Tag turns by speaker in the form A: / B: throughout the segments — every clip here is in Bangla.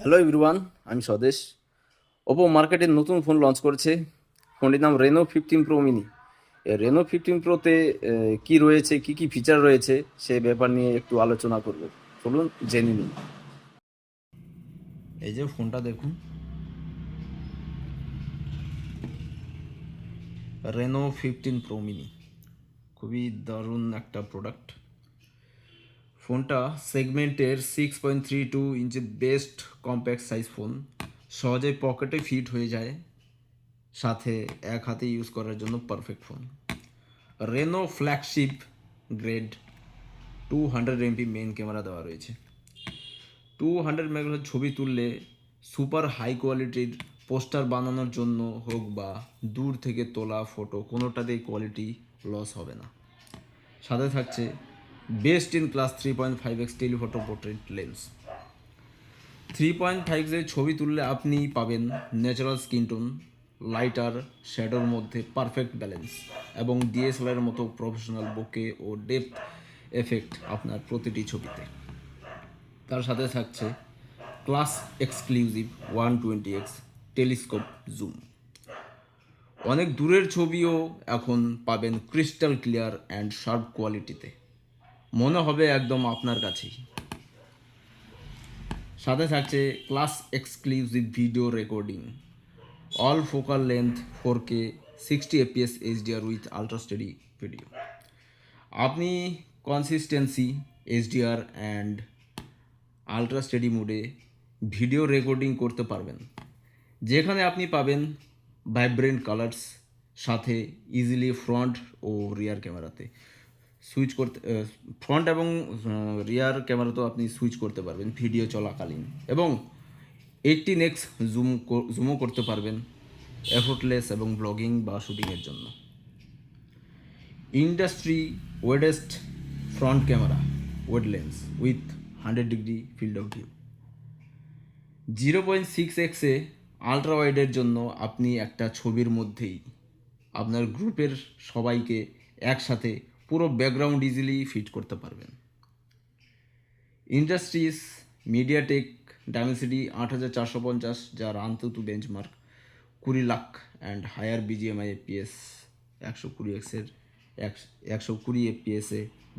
A: হ্যালো এভরিওয়ান, আমি স্বদেশ। ওপো মার্কেটে নতুন ফোন লঞ্চ করেছে। ফোনটির নাম রেনো 15 প্রো মিনি। এই রেনো 15 প্রোতে কি রয়েছে, কি কি ফিচার রয়েছে সে ব্যাপার নিয়ে একটু আলোচনা করব। চলুন জেনে নিন। এই যে ফোনটা দেখুন, রেনো 15 প্রো মিনি, খুবই দারুণ একটা প্রোডাক্ট। ফোনটা সেগমেন্টের 6.32 ইঞ্চি বেস্ট কম্প্যাক্ট সাইজ ফোন, সহজে পকেটে ফিট হয়ে যায়, সাথে এক হাতে ইউজ করার জন্য perfect phone. Reno flagship grade 200 MP main camera দেওয়া রয়েছে। 200 মেগাপিক্সেল ছবি তুললে সুপার হাই কোয়ালিটির পোস্টার বানানোর জন্য হোক বা দূর থেকে তোলা ফটো, কোনোটাতেই কোয়ালিটি লস হবে না। সাথে থাকছে best in class 3.5x telephoto portrait lens. 3.5 ছবি তুললে আপনি পাবেন ন্যাচারাল স্কিন টোন, লাইটার শ্যাডোর মধ্যে পারফেক্ট ব্যালেন্স এবং ডিএসএলআর মতো প্রফেশনাল বোকে ও ডেপথ এফেক্ট আপনার প্রতিটি ছবিতে। তার সাথে থাকছে class exclusive 120x telescope zoom. অনেক দূরের ছবিও এখন পাবেন ক্রিস্টাল ক্লিয়ার অ্যান্ড শার্প কোয়ালিটিতে, মনে হবে একদম আপনার কাছেই। সাথে থাকছে class exclusive video recording, all focal length 4K 60 fps HDR with ultra steady video. আপনি consistency HDR and ultra steady মোডে ভিডিও রেকর্ডিং করতে পারবেন, যেখানে আপনি পাবেন ভাইব্রেন্ট কালার্স, সাথে ইজিলি ফ্রন্ট ও রিয়ার ক্যামেরাতে সুইচ করতে, ফ্রন্ট এবং রিয়ার ক্যামেরাতেও আপনি সুইচ করতে পারবেন ভিডিও চলাকালীন, এবং 18x জুমও করতে পারবেন এফোর্টলেস এবং ব্লগিং বা শুটিংয়ের জন্য। Industry widest front camera wide lens with 100 degree field of view. 0.6x ultra ওয়াইডের জন্য আপনি একটা ছবির মধ্যেই আপনার গ্রুপের সবাইকে একসাথে পুরো ব্যাকগ্রাউন্ড ইজিলি ফিট করতে পারবেন। ইন্ডাস্ট্রিজ মিডিয়াটেক ডাইমেনসিটি 8450, যার AnTuTu benchmark 20 lakh and higher BGMI FPS 120 FPS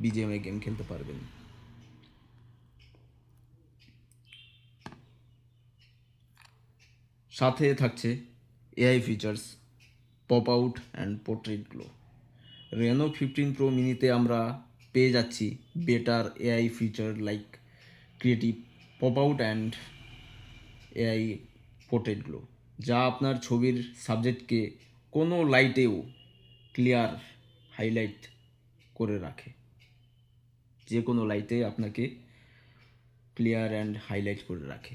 A: BGMI game খেলতে পারবেন। সাথে থাকছে AI features, pop out and portrait glow. Reno 15 Pro মিনিতে আমরা পেয়ে যাচ্ছি better AI feature like creative pop out and AI portrait glow, যা আপনার ছবির সাবজেক্টকে কোনো লাইটেও ক্লিয়ার হাইলাইট করে রাখে, যে কোনো লাইটে আপনাকে ক্লিয়ার অ্যান্ড হাইলাইট করে রাখে।